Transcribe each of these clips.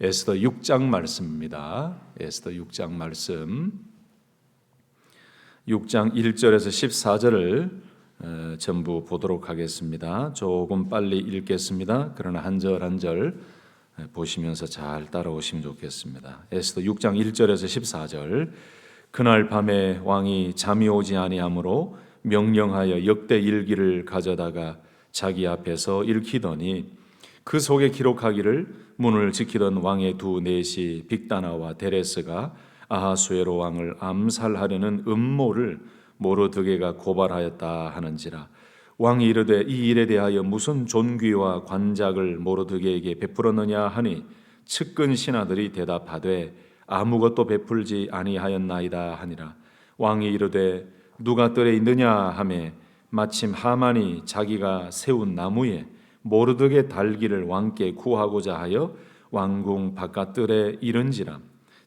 에스더 6장 말씀입니다. 에스더 6장 말씀 6장 1절에서 14절을 전부 보도록 하겠습니다. 조금 빨리 읽겠습니다. 그러나 한 절 한 절 보시면서 잘 따라오시면 좋겠습니다. 에스더 6장 1절에서 14절. 그날 밤에 왕이 잠이 오지 아니하므로 명령하여 역대 일기를 가져다가 자기 앞에서 읽히더니 그 속에 기록하기를 문을 지키던 왕의 두 내시 빅다나와 데레스가 아하수에로 왕을 암살하려는 음모를 모르드게가 고발하였다 하는지라. 왕이 이르되 이 일에 대하여 무슨 존귀와 관작을 모르드게에게 베풀었느냐 하니 측근 신하들이 대답하되 아무것도 베풀지 아니하였나이다 하니라. 왕이 이르되 누가 뜰에 있느냐 하매 마침 하만이 자기가 세운 나무에 모르드게 달기를 왕께 구하고자 하여 왕궁 바깥 뜰에 이른지라.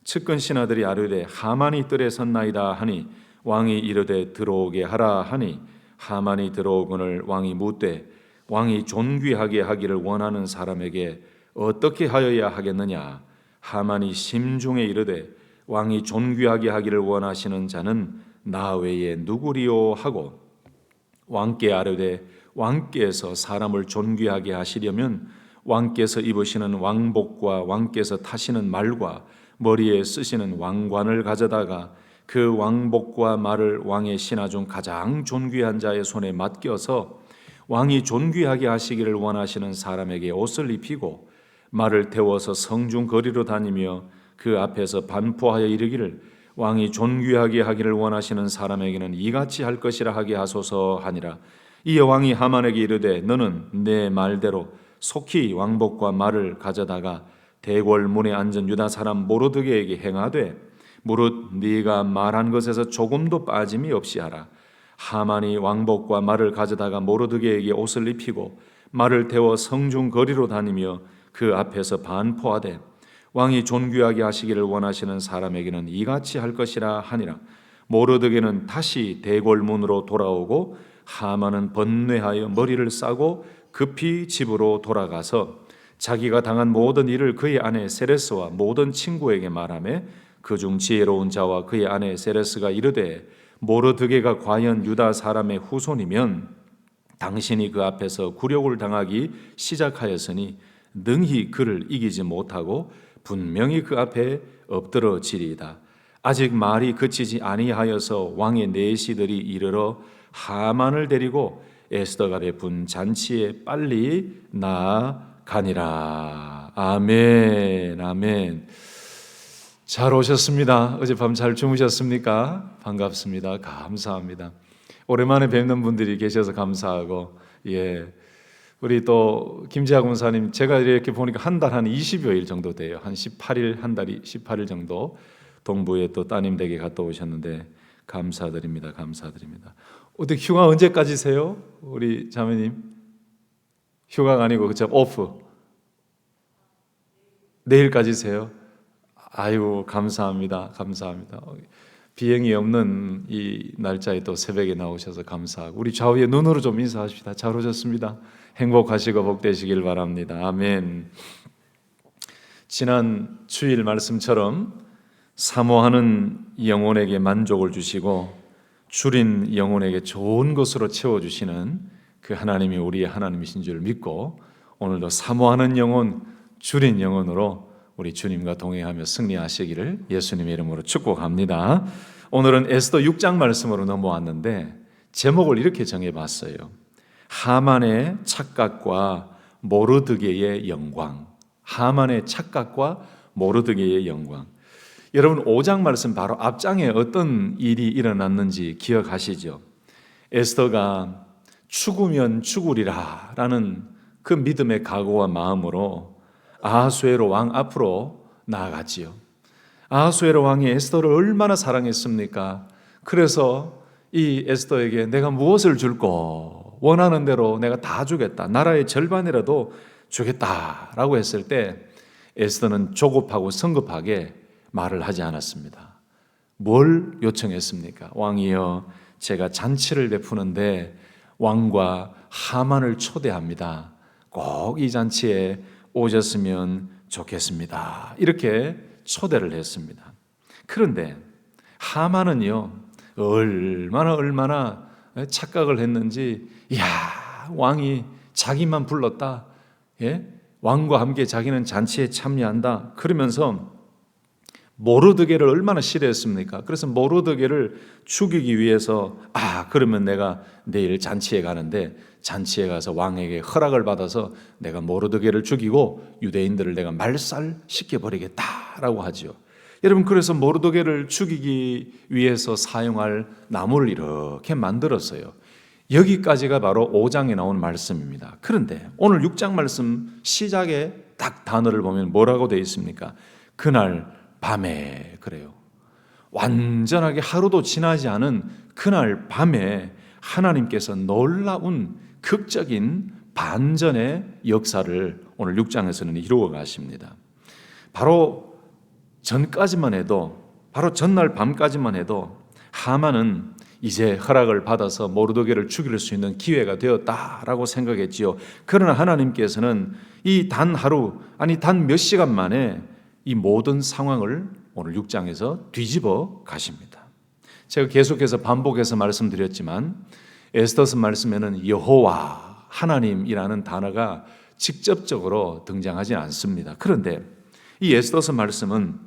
측근 신하들이 아뢰되 하만이 뜰에 섰나이다 하니 왕이 이르되 들어오게 하라 하니 하만이 들어오거늘 왕이 묻되 왕이 존귀하게 하기를 원하는 사람에게 어떻게 하여야 하겠느냐. 하만이 심중에 이르되 왕이 존귀하게 하기를 원하시는 자는 나 외에 누구리요 하고 왕께 아뢰되 왕께서 사람을 존귀하게 하시려면 왕께서 입으시는 왕복과 왕께서 타시는 말과 머리에 쓰시는 왕관을 가져다가 그 왕복과 말을 왕의 신하 중 가장 존귀한 자의 손에 맡겨서 왕이 존귀하게 하시기를 원하시는 사람에게 옷을 입히고 말을 태워서 성중 거리로 다니며 그 앞에서 반포하여 이르기를 왕이 존귀하게 하기를 원하시는 사람에게는 이같이 할 것이라 하게 하소서 하니라. 이에 왕이 하만에게 이르되 너는 내 말대로 속히 왕복과 말을 가져다가 대궐 문에 앉은 유다 사람 모르드게에게 행하되 무릇 네가 말한 것에서 조금도 빠짐이 없이 하라. 하만이 왕복과 말을 가져다가 모르드게에게 옷을 입히고 말을 태워 성중 거리로 다니며 그 앞에서 반포하되 왕이 존귀하게 하시기를 원하시는 사람에게는 이같이 할 것이라 하니라. 모르드게는 다시 대궐 문으로 돌아오고 하만은 번뇌하여 머리를 싸고 급히 집으로 돌아가서 자기가 당한 모든 일을 그의 아내 세레스와 모든 친구에게 말하며 그중 지혜로운 자와 그의 아내 세레스가 이르되 모르드게가 과연 유다 사람의 후손이면 당신이 그 앞에서 굴욕을 당하기 시작하였으니 능히 그를 이기지 못하고 분명히 그 앞에 엎드러지리이다. 아직 말이 그치지 아니하여서 왕의 내시들이 이르러 하만을 데리고 에스더가 베푼 잔치에 빨리 나아가니라. 아멘, 아멘. 잘 오셨습니다. 어젯밤 잘 주무셨습니까? 반갑습니다. 감사합니다. 오랜만에 뵙는 분들이 계셔서 감사하고, 우리 또 김재학 권사님, 제가 이렇게 보니까 한 달 한 20여일 정도 돼요. 한 18일, 한 달이 18일 정도 동부에 또 따님 댁에 갔다 오셨는데 감사드립니다. 감사드립니다. 어떻게 휴가 언제까지세요? 우리 자매님 휴가가 아니고 그쵸? 오프 내일까지세요? 아유 감사합니다. 감사합니다. 비행이 없는 이 날짜에 또 새벽에 나오셔서 감사하고 우리 좌우에 눈으로 좀 인사하십시다. 잘 오셨습니다. 행복하시고 복되시길 바랍니다. 아멘. 지난 주일 말씀처럼 사모하는 영혼에게 만족을 주시고 줄인 영혼에게 좋은 것으로 채워주시는 그 하나님이 우리의 하나님이신 줄 믿고 오늘도 사모하는 영혼, 줄인 영혼으로 우리 주님과 동행하며 승리하시기를 예수님의 이름으로 축복합니다. 오늘은 에스더 6장 말씀으로 넘어왔는데 제목을 이렇게 정해봤어요. 하만의 착각과 모르드게의 영광. 하만의 착각과 모르드게의 영광. 여러분 5장 말씀 바로 앞장에 어떤 일이 일어났는지 기억하시죠? 에스더가 죽으면 죽으리라 라는 그 믿음의 각오와 마음으로 아하수에로 왕 앞으로 나아갔지요. 아하수에로 왕이 에스더를 얼마나 사랑했습니까? 그래서 이 에스더에게 내가 무엇을 줄꼬? 원하는 대로 내가 다 주겠다. 나라의 절반이라도 주겠다라고 했을 때 에스더는 조급하고 성급하게 말을 하지 않았습니다. 뭘 요청했습니까? 왕이여, 제가 잔치를 베푸는데 왕과 하만을 초대합니다. 꼭 이 잔치에 오셨으면 좋겠습니다. 이렇게 초대를 했습니다. 그런데 하만은요, 얼마나 착각을 했는지, 이야, 왕이 자기만 불렀다. 예? 왕과 함께 자기는 잔치에 참여한다. 그러면서 모르드게를 얼마나 싫어했습니까? 그래서 모르드게를 죽이기 위해서 그러면 내가 내일 잔치에 가는데 잔치에 가서 왕에게 허락을 받아서 내가 모르드게를 죽이고 유대인들을 내가 말살시켜버리겠다라고 하죠. 여러분, 그래서 모르드게를 죽이기 위해서 사용할 나무를 이렇게 만들었어요. 여기까지가 바로 5장에 나온 말씀입니다. 그런데 오늘 6장 말씀 시작에 딱 단어를 보면 뭐라고 되어 있습니까? 그날 밤에, 그래요. 완전하게 하루도 지나지 않은 그날 밤에 하나님께서 놀라운 극적인 반전의 역사를 오늘 6장에서는 이루어 가십니다. 바로 전까지만 해도, 바로 전날 밤까지만 해도 하만은 이제 허락을 받아서 모르드게를 죽일 수 있는 기회가 되었다라고 생각했지요. 그러나 하나님께서는 이 단 하루, 단 몇 시간 만에 이 모든 상황을 오늘 6장에서 뒤집어 가십니다. 제가 계속해서 반복해서 말씀드렸지만 에스더서 말씀에는 여호와, 하나님이라는 단어가 직접적으로 등장하지 않습니다. 그런데 이 에스더서 말씀은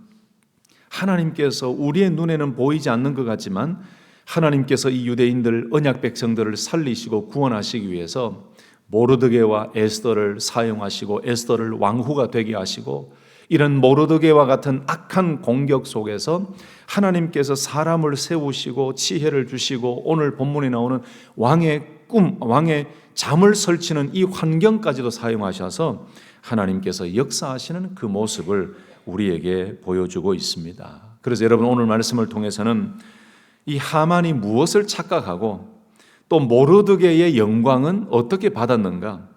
하나님께서 우리의 눈에는 보이지 않는 것 같지만 하나님께서 이 유대인들, 언약 백성들을 살리시고 구원하시기 위해서 모르드게와 에스더를 사용하시고 에스더를 왕후가 되게 하시고, 이런 모르드게와 같은 악한 공격 속에서 하나님께서 사람을 세우시고 지혜를 주시고 오늘 본문에 나오는 왕의 꿈, 왕의 잠을 설치는 이 환경까지도 사용하셔서 하나님께서 역사하시는 그 모습을 우리에게 보여주고 있습니다. 그래서 여러분, 오늘 말씀을 통해서는 이 하만이 무엇을 착각하고 또 모르드게의 영광은 어떻게 받았는가,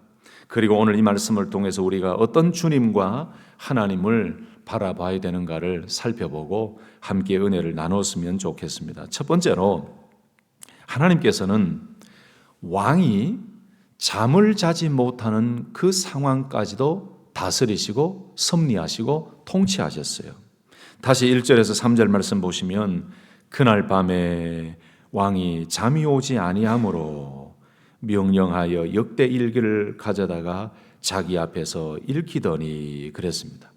그리고 오늘 이 말씀을 통해서 우리가 어떤 주님과 하나님을 바라봐야 되는가를 살펴보고 함께 은혜를 나눴으면 좋겠습니다. 첫 번째로, 하나님께서는 왕이 잠을 자지 못하는 그 상황까지도 다스리시고 섭리하시고 통치하셨어요. 다시 1절에서 3절 말씀 보시면 그날 밤에 왕이 잠이 오지 아니하므로 명령하여 역대 일기를 가져다가 자기 앞에서 읽히더니 그랬습니다.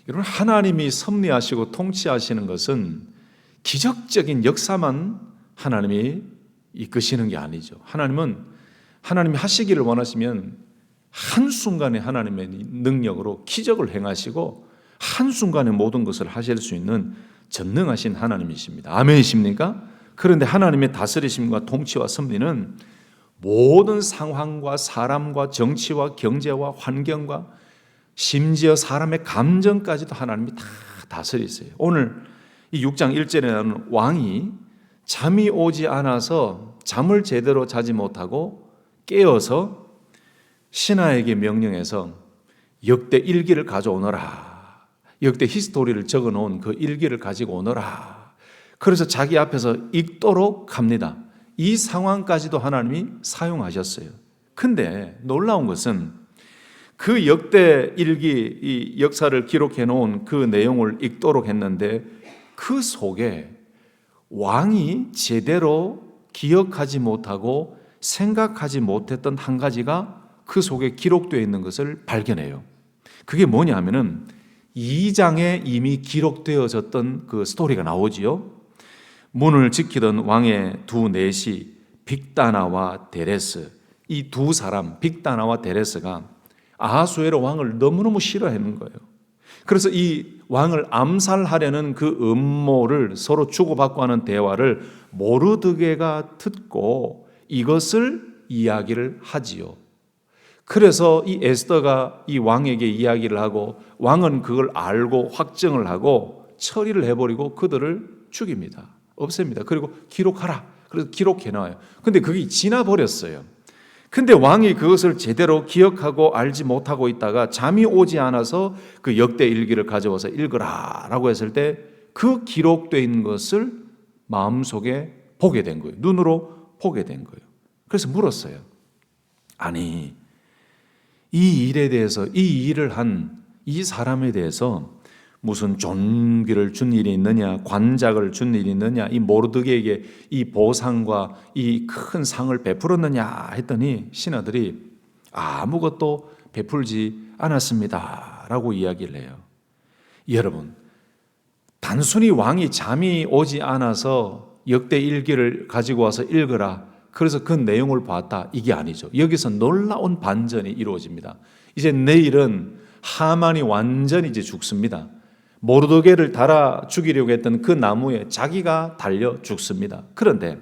여러분, 하나님이 섭리하시고 통치하시는 것은 기적적인 역사만 하나님이 이끄시는 게 아니죠. 하나님이 하시기를 원하시면 한순간에 하나님의 능력으로 기적을 행하시고 한순간에 모든 것을 하실 수 있는 전능하신 하나님이십니다. 아멘이십니까? 그런데 하나님의 다스리심과 통치와 섭리는 모든 상황과 사람과 정치와 경제와 환경과 심지어 사람의 감정까지도 하나님이 다 다스리세요. 오늘 이 6장 1절에 나오는 왕이 잠이 오지 않아서 잠을 제대로 자지 못하고 깨어서 신하에게 명령해서 역대 일기를 가져오너라. 역대 히스토리를 적어놓은 그 일기를 가지고 오너라. 그래서 자기 앞에서 읽도록 합니다. 이 상황까지도 하나님이 사용하셨어요. 근데 놀라운 것은 그 역대 일기, 이 역사를 기록해 놓은 그 내용을 읽도록 했는데 그 속에 왕이 제대로 기억하지 못하고 생각하지 못했던 한 가지가 그 속에 기록되어 있는 것을 발견해요. 그게 뭐냐 하면은 2장에 이미 기록되어졌던 그 스토리가 나오지요. 문을 지키던 왕의 두 내시 빅다나와 데레스, 이 두 사람 빅다나와 데레스가 아하수에로 왕을 너무너무 싫어하는 거예요. 그래서 이 왕을 암살하려는 그 음모를 서로 주고받고 하는 대화를 모르드게가 듣고 이것을 이야기를 하지요. 그래서 이 에스더가 이 왕에게 이야기를 하고 왕은 그걸 알고 확정을 하고 처리를 해버리고 그들을 죽입니다. 없앱니다. 그리고 기록하라. 그래서 기록해놔요. 근데 그게 지나버렸어요. 근데 왕이 그것을 제대로 기억하고 알지 못하고 있다가 잠이 오지 않아서 그 역대 일기를 가져와서 읽으라 라고 했을 때 그 기록되어 있는 것을 마음속에 보게 된 거예요. 눈으로 보게 된 거예요. 그래서 물었어요. 아니, 이 일에 대해서 이 일을 한 이 사람에 대해서 무슨 존귀를 준 일이 있느냐, 관작을 준 일이 있느냐, 이 모르드게에게 이 보상과 이 큰 상을 베풀었느냐 했더니 신하들이 아무것도 베풀지 않았습니다 라고 이야기를 해요. 여러분, 단순히 왕이 잠이 오지 않아서 역대 일기를 가지고 와서 읽으라, 그래서 그 내용을 봤다, 이게 아니죠. 여기서 놀라운 반전이 이루어집니다. 이제 내일은 하만이 완전히 이제 죽습니다. 모르드게를 달아 죽이려고 했던 그 나무에 자기가 달려 죽습니다. 그런데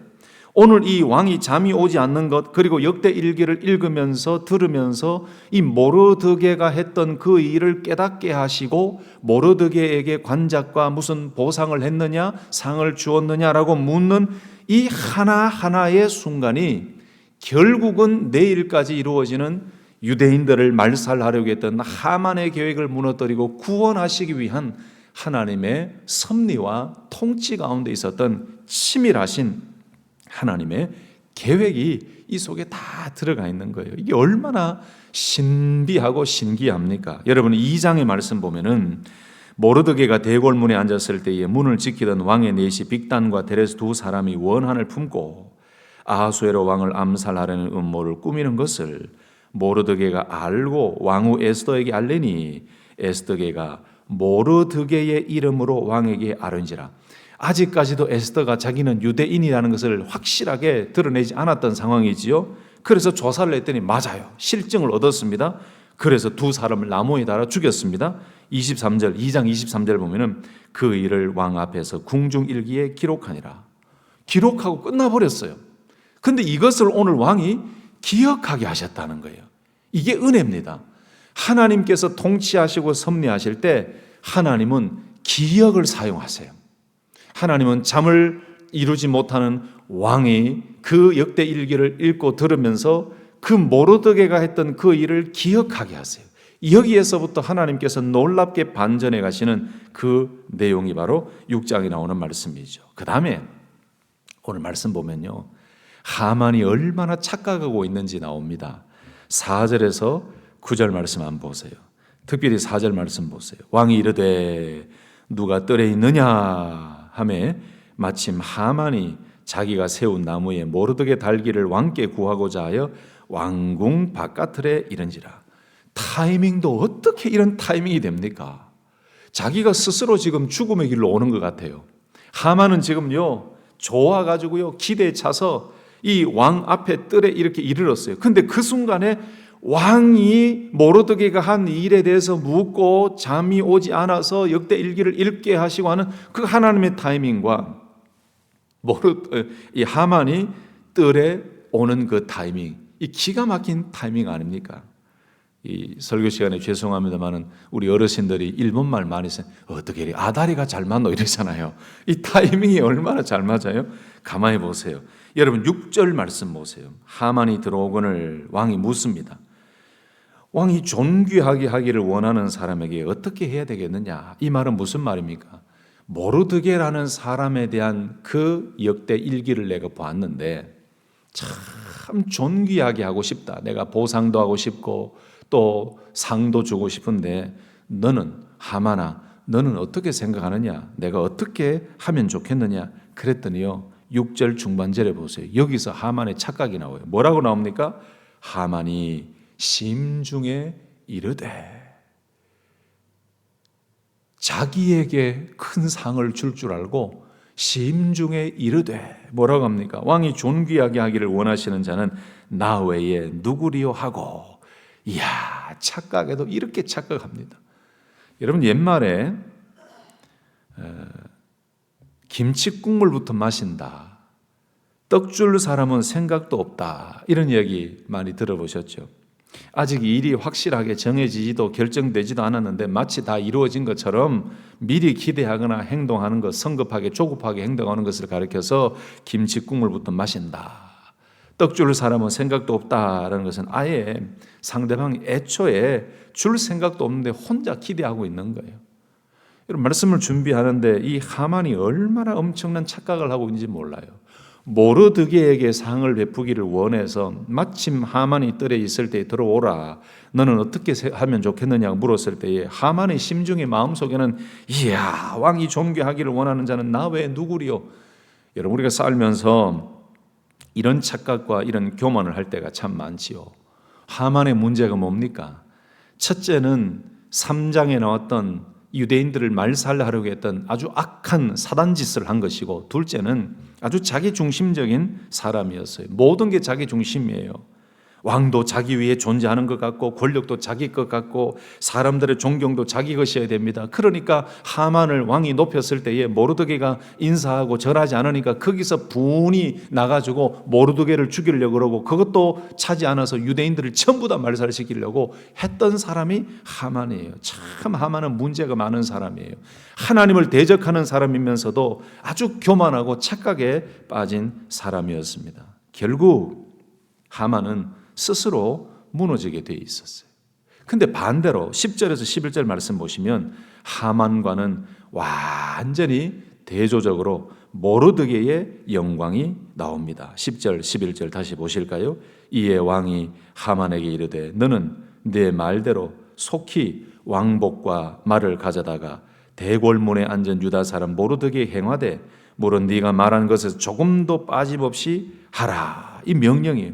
오늘 이 왕이 잠이 오지 않는 것, 그리고 역대 일기를 읽으면서 들으면서 이 모르드게가 했던 그 일을 깨닫게 하시고 모르드게에게 관작과 무슨 보상을 했느냐, 상을 주었느냐라고 묻는 이 하나하나의 순간이 결국은 내일까지 이루어지는 유대인들을 말살하려고 했던 하만의 계획을 무너뜨리고 구원하시기 위한 하나님의 섭리와 통치 가운데 있었던 치밀하신 하나님의 계획이 이 속에 다 들어가 있는 거예요. 이게 얼마나 신비하고 신기합니까? 여러분, 2장의 말씀 보면은 모르드게가 대궐문에 앉았을 때에 문을 지키던 왕의 넷이 빅단과 데레스 두 사람이 원한을 품고 아하수에로 왕을 암살하려는 음모를 꾸미는 것을 모르드게가 알고 왕후 에스더에게 알리니 에스더게가 모르드게의 이름으로 왕에게 아른지라. 아직까지도 에스더가 자기는 유대인이라는 것을 확실하게 드러내지 않았던 상황이지요. 그래서 조사를 했더니 맞아요, 실증을 얻었습니다. 그래서 두 사람을 나무에 달아 죽였습니다. 23절, 2장 23절 보면은 그 일을 왕 앞에서 궁중일기에 기록하니라. 기록하고 끝나버렸어요. 근데 이것을 오늘 왕이 기억하게 하셨다는 거예요. 이게 은혜입니다. 하나님께서 통치하시고 섭리하실 때 하나님은 기억을 사용하세요. 하나님은 잠을 이루지 못하는 왕이 그 역대 일기를 읽고 들으면서 그 모르드게가 했던 그 일을 기억하게 하세요. 여기에서부터 하나님께서 놀랍게 반전해 가시는 그 내용이 바로 6장에 나오는 말씀이죠. 그 다음에 오늘 말씀 보면요, 하만이 얼마나 착각하고 있는지 나옵니다. 4절에서 9절 말씀 한번 보세요. 특별히 4절 말씀 보세요. 왕이 이르되 누가 뜰에 있느냐 하매 마침 하만이 자기가 세운 나무에 모르드게 달기를 왕께 구하고자 하여 왕궁 바깥틀에 이른지라. 타이밍도 어떻게 이런 타이밍이 됩니까? 자기가 스스로 지금 죽음의 길로 오는 것 같아요. 하만은 지금요 좋아가지고요 기대에 차서 이 왕 앞에 뜰에 이렇게 이르렀어요. 근데 그 순간에 왕이 모르드게가 한 일에 대해서 묻고 잠이 오지 않아서 역대 일기를 읽게 하시고 하는 그 하나님의 타이밍과 이 하만이 뜰에 오는 그 타이밍, 이 기가 막힌 타이밍 아닙니까? 이 설교 시간에 죄송합니다만은 우리 어르신들이 일본말 많이 써요. 어떻게 이래 아다리가 잘 맞노 이러잖아요. 이 타이밍이 얼마나 잘 맞아요? 가만히 보세요. 여러분 6절 말씀 보세요. 하만이 들어오거늘 왕이 묻습니다. 왕이 존귀하게 하기를 원하는 사람에게 어떻게 해야 되겠느냐? 이 말은 무슨 말입니까? 모르드게라는 사람에 대한 그 역대 일기를 내가 봤는데 참 존귀하게 하고 싶다. 내가 보상도 하고 싶고 또 상도 주고 싶은데 너는 하만아, 너는 어떻게 생각하느냐? 내가 어떻게 하면 좋겠느냐? 그랬더니요 6절 중반절에 보세요. 여기서 하만의 착각이 나와요. 뭐라고 나옵니까? 하만이 심중에 이르되, 자기에게 큰 상을 줄 줄 알고 심중에 이르되 뭐라고 합니까? 왕이 존귀하게 하기를 원하시는 자는 나 외에 누구리요 하고. 이야, 착각에도 이렇게 착각합니다. 여러분 옛말에 김치 국물부터 마신다, 떡 줄 사람은 생각도 없다, 이런 이야기 많이 들어보셨죠? 아직 일이 확실하게 정해지지도 결정되지도 않았는데 마치 다 이루어진 것처럼 미리 기대하거나 행동하는 것, 성급하게 조급하게 행동하는 것을 가리켜서 김치 국물부터 마신다, 떡 줄 사람은 생각도 없다라는 것은 아예 상대방이 애초에 줄 생각도 없는데 혼자 기대하고 있는 거예요. 여러분 말씀을 준비하는데 이 하만이 얼마나 엄청난 착각을 하고 있는지 몰라요. 모르드게에게 상을 베푸기를 원해서 마침 하만이 뜰에 있을 때 들어오라, 너는 어떻게 하면 좋겠느냐고 물었을 때에 하만의 심중의 마음속에는 이야, 왕이 존귀하기를 원하는 자는 나 외에 누구리요? 여러분, 우리가 살면서 이런 착각과 이런 교만을 할 때가 참 많지요. 하만의 문제가 뭡니까? 첫째는 3장에 나왔던 유대인들을 말살하려고 했던 아주 악한 사단짓을 한 것이고, 둘째는 아주 자기 중심적인 사람이었어요. 모든 게 자기 중심이에요. 왕도 자기 위에 존재하는 것 같고, 권력도 자기 것 같고, 사람들의 존경도 자기 것이어야 됩니다. 그러니까 하만을 왕이 높였을 때에 모르드게가 인사하고 절하지 않으니까 거기서 분이 나가지고 모르드게를 죽이려고 그러고, 그것도 차지 않아서 유대인들을 전부 다 말살시키려고 했던 사람이 하만이에요. 참 하만은 문제가 많은 사람이에요. 하나님을 대적하는 사람이면서도 아주 교만하고 착각에 빠진 사람이었습니다. 결국 하만은 스스로 무너지게 돼 있었어요. 근데 반대로 10절에서 11절 말씀 보시면 하만과는 완전히 대조적으로 모르드게의 영광이 나옵니다. 10절, 11절 다시 보실까요? 이에 왕이 하만에게 이르되 너는 내 말대로 속히 왕복과 말을 가져다가 대궐문에 앉은 유다 사람 모르드게에 행하되 물은 네가 말한 것에서 조금도 빠짐없이 하라. 이 명령이에요.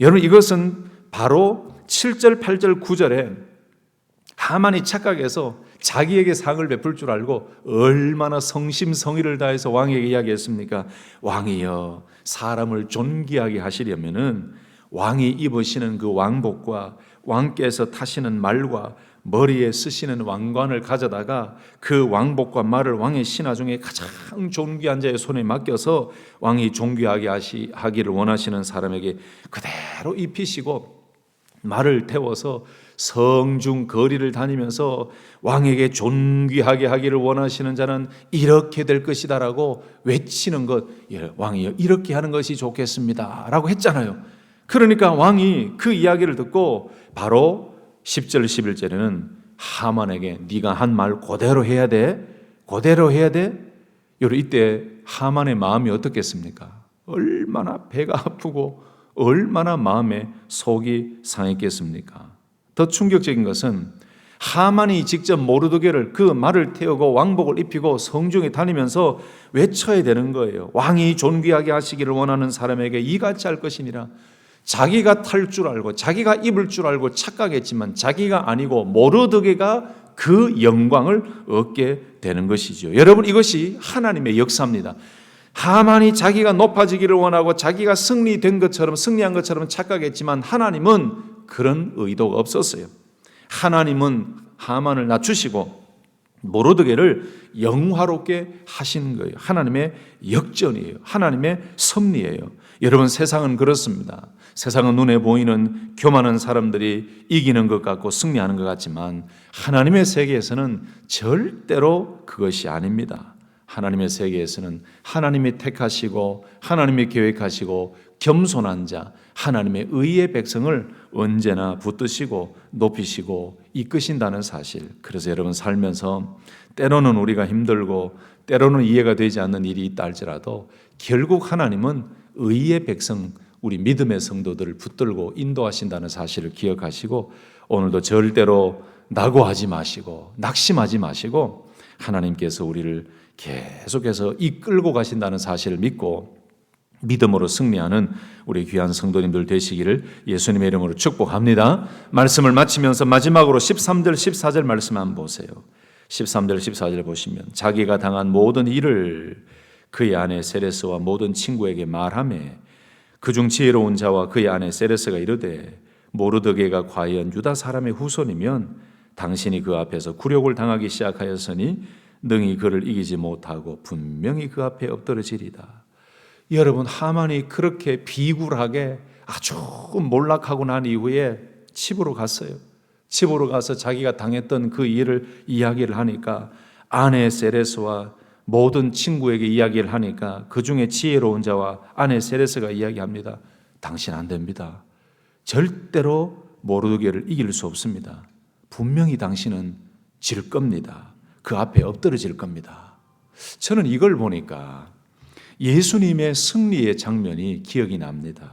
여러분, 이것은 바로 7절, 8절, 9절에 하만이 착각해서 자기에게 상을 베풀 줄 알고 얼마나 성심성의를 다해서 왕에게 이야기했습니까? 왕이여, 사람을 존귀하게 하시려면은 왕이 입으시는 그 왕복과 왕께서 타시는 말과 머리에 쓰시는 왕관을 가져다가 그 왕복과 말을 왕의 신하 중에 가장 존귀한 자의 손에 맡겨서 왕이 존귀하게 하기를 원하시는 사람에게 그대로 입히시고, 말을 태워서 성중 거리를 다니면서 왕에게 존귀하게 하기를 원하시는 자는 이렇게 될 것이다라고 외치는 것, 왕이요, 이렇게 하는 것이 좋겠습니다 라고 했잖아요. 그러니까 왕이 그 이야기를 듣고 바로 10절 11절에는 하만에게 네가 한 말 그대로 해야 돼, 그대로 해야 돼. 여러분, 이때 하만의 마음이 어떻겠습니까? 얼마나 배가 아프고 얼마나 마음에 속이 상했겠습니까? 더 충격적인 것은 하만이 직접 모르드게를 그 말을 태우고 왕복을 입히고 성중에 다니면서 외쳐야 되는 거예요. 왕이 존귀하게 하시기를 원하는 사람에게 이같이 할 것이니라. 자기가 탈 줄 알고 자기가 입을 줄 알고 착각했지만 자기가 아니고 모르드게가 그 영광을 얻게 되는 것이죠. 여러분, 이것이 하나님의 역사입니다. 하만이 자기가 높아지기를 원하고 자기가 승리한 것처럼 착각했지만 하나님은 그런 의도가 없었어요. 하나님은 하만을 낮추시고 모르드게를 영화롭게 하시는 거예요. 하나님의 역전이에요. 하나님의 섭리예요. 여러분, 세상은 그렇습니다. 세상은 눈에 보이는 교만한 사람들이 이기는 것 같고 승리하는 것 같지만 하나님의 세계에서는 절대로 그것이 아닙니다. 하나님의 세계에서는 하나님이 택하시고 하나님이 계획하시고 겸손한 자, 하나님의 의의 백성을 언제나 붙드시고 높이시고 이끄신다는 사실. 그래서 여러분, 살면서 때로는 우리가 힘들고 때로는 이해가 되지 않는 일이 있다 할지라도 결국 하나님은 의의 백성, 우리 믿음의 성도들을 붙들고 인도하신다는 사실을 기억하시고 오늘도 절대로 낙오하지 마시고 낙심하지 마시고 하나님께서 우리를 계속해서 이끌고 가신다는 사실을 믿고 믿음으로 승리하는 우리 귀한 성도님들 되시기를 예수님의 이름으로 축복합니다. 말씀을 마치면서 마지막으로 13절 14절 말씀 한번 보세요. 13절 14절 보시면 자기가 당한 모든 일을 그의 아내 세레스와 모든 친구에게 말하며 그중 지혜로운 자와 그의 아내 세레스가 이르되 모르드게가 과연 유다 사람의 후손이면 당신이 그 앞에서 굴욕을 당하기 시작하였으니 능히 그를 이기지 못하고 분명히 그 앞에 엎드러지리다. 여러분, 하만이 그렇게 비굴하게 아주 몰락하고 난 이후에 집으로 갔어요. 집으로 가서 자기가 당했던 그 일을 이야기를 하니까 아내 세레스와 모든 친구에게 이야기를 하니까 그 중에 지혜로운 자와 아내 세레스가 이야기합니다. 당신 안 됩니다. 절대로 모르드게를 이길 수 없습니다. 분명히 당신은 질 겁니다. 그 앞에 엎드러질 겁니다. 저는 이걸 보니까 예수님의 승리의 장면이 기억이 납니다.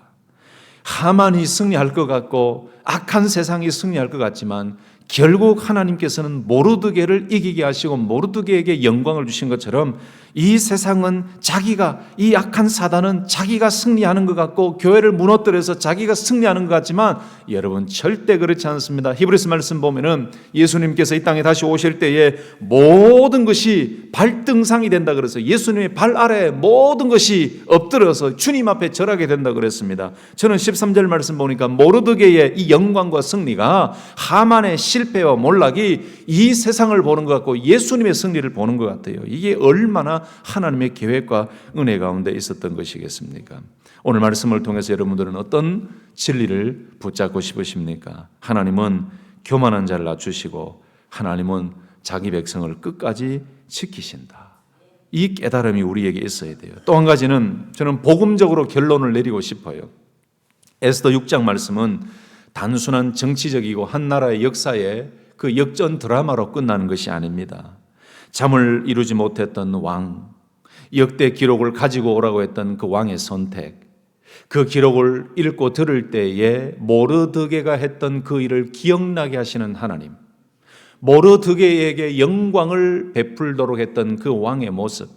하만이 승리할 것 같고 악한 세상이 승리할 것 같지만 결국 하나님께서는 모르드게를 이기게 하시고 모르드게에게 영광을 주신 것처럼 이 세상은 자기가, 이 악한 사단은 자기가 승리하는 것 같고 교회를 무너뜨려서 자기가 승리하는 것 같지만 여러분 절대 그렇지 않습니다. 히브리서 말씀 보면은 예수님께서 이 땅에 다시 오실 때에 모든 것이 발등상이 된다 그래서 예수님의 발 아래 모든 것이 엎드려서 주님 앞에 절하게 된다 그랬습니다. 저는 13절 말씀 보니까 모르드게의 이 영광과 승리가 하만의 실패와 몰락이 이 세상을 보는 것 같고 예수님의 승리를 보는 것 같아요. 이게 얼마나 하나님의 계획과 은혜 가운데 있었던 것이겠습니까? 오늘 말씀을 통해서 여러분들은 어떤 진리를 붙잡고 싶으십니까? 하나님은 교만한 자를 낮추시고 하나님은 자기 백성을 끝까지 지키신다. 이 깨달음이 우리에게 있어야 돼요. 또 한 가지는 저는 복음적으로 결론을 내리고 싶어요. 에스더 6장 말씀은 단순한 정치적이고 한 나라의 역사의 그 역전 드라마로 끝나는 것이 아닙니다. 잠을 이루지 못했던 왕, 역대 기록을 가지고 오라고 했던 그 왕의 선택, 그 기록을 읽고 들을 때에 모르드게가 했던 그 일을 기억나게 하시는 하나님, 모르드게에게 영광을 베풀도록 했던 그 왕의 모습,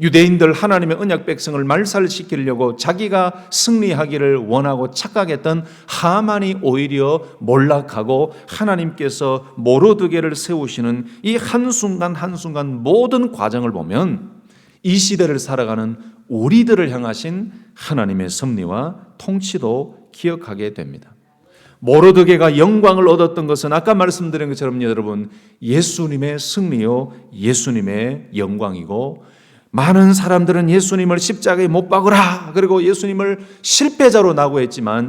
유대인들 하나님의 언약 백성을 말살시키려고 자기가 승리하기를 원하고 착각했던 하만이 오히려 몰락하고 하나님께서 모르드게를 세우시는 이 한순간 한순간 모든 과정을 보면 이 시대를 살아가는 우리들을 향하신 하나님의 섭리와 통치도 기억하게 됩니다. 모르드게가 영광을 얻었던 것은 아까 말씀드린 것처럼 여러분 예수님의 승리요 예수님의 영광이고, 많은 사람들은 예수님을 십자가에 못 박으라 그리고 예수님을 실패자로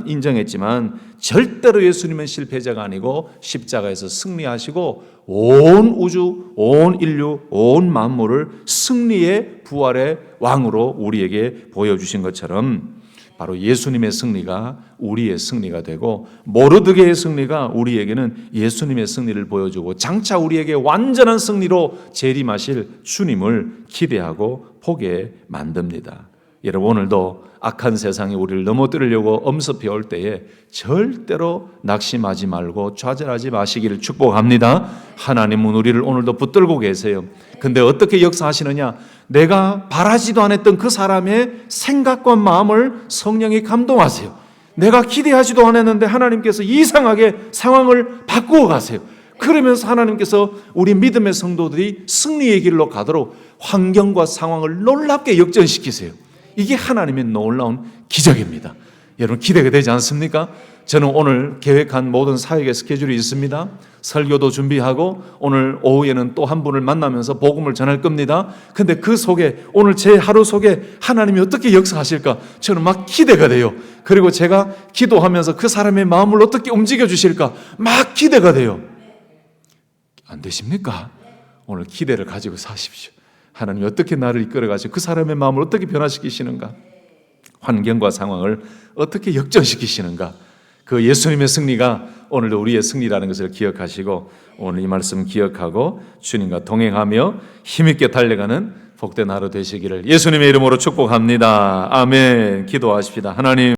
인정했지만 절대로 예수님은 실패자가 아니고 십자가에서 승리하시고 온 우주, 온 인류, 온 만물을 승리의 부활의 왕으로 우리에게 보여주신 것처럼 바로 예수님의 승리가 우리의 승리가 되고 모르드게의 승리가 우리에게는 예수님의 승리를 보여주고 장차 우리에게 완전한 승리로 재림하실 주님을 기대하고 보게 만듭니다. 여러분 오늘도 악한 세상이 우리를 넘어뜨리려고 엄습해 올 때에 절대로 낙심하지 말고 좌절하지 마시기를 축복합니다. 하나님은 우리를 오늘도 붙들고 계세요. 근데 어떻게 역사하시느냐? 내가 바라지도 않았던 그 사람의 생각과 마음을 성령이 감동하세요. 내가 기대하지도 않았는데 하나님께서 이상하게 상황을 바꾸어 가세요. 그러면서 하나님께서 우리 믿음의 성도들이 승리의 길로 가도록 환경과 상황을 놀랍게 역전시키세요. 이게 하나님의 놀라운 기적입니다. 여러분 기대가 되지 않습니까? 저는 오늘 계획한 모든 사역의 스케줄이 있습니다. 설교도 준비하고 오늘 오후에는 또 한 분을 만나면서 복음을 전할 겁니다. 근데 그 속에 오늘 제 하루 속에 하나님이 어떻게 역사하실까 저는 막 기대가 돼요. 그리고 제가 기도하면서 그 사람의 마음을 어떻게 움직여 주실까 막 기대가 돼요. 안 되십니까? 오늘 기대를 가지고 사십시오. 하나님이 어떻게 나를 이끌어 가시고 그 사람의 마음을 어떻게 변화시키시는가, 환경과 상황을 어떻게 역전시키시는가, 그 예수님의 승리가 오늘도 우리의 승리라는 것을 기억하시고 오늘 이 말씀 기억하고 주님과 동행하며 힘있게 달려가는 복된 하루 되시기를 예수님의 이름으로 축복합니다. 아멘. 기도하십시다. 하나님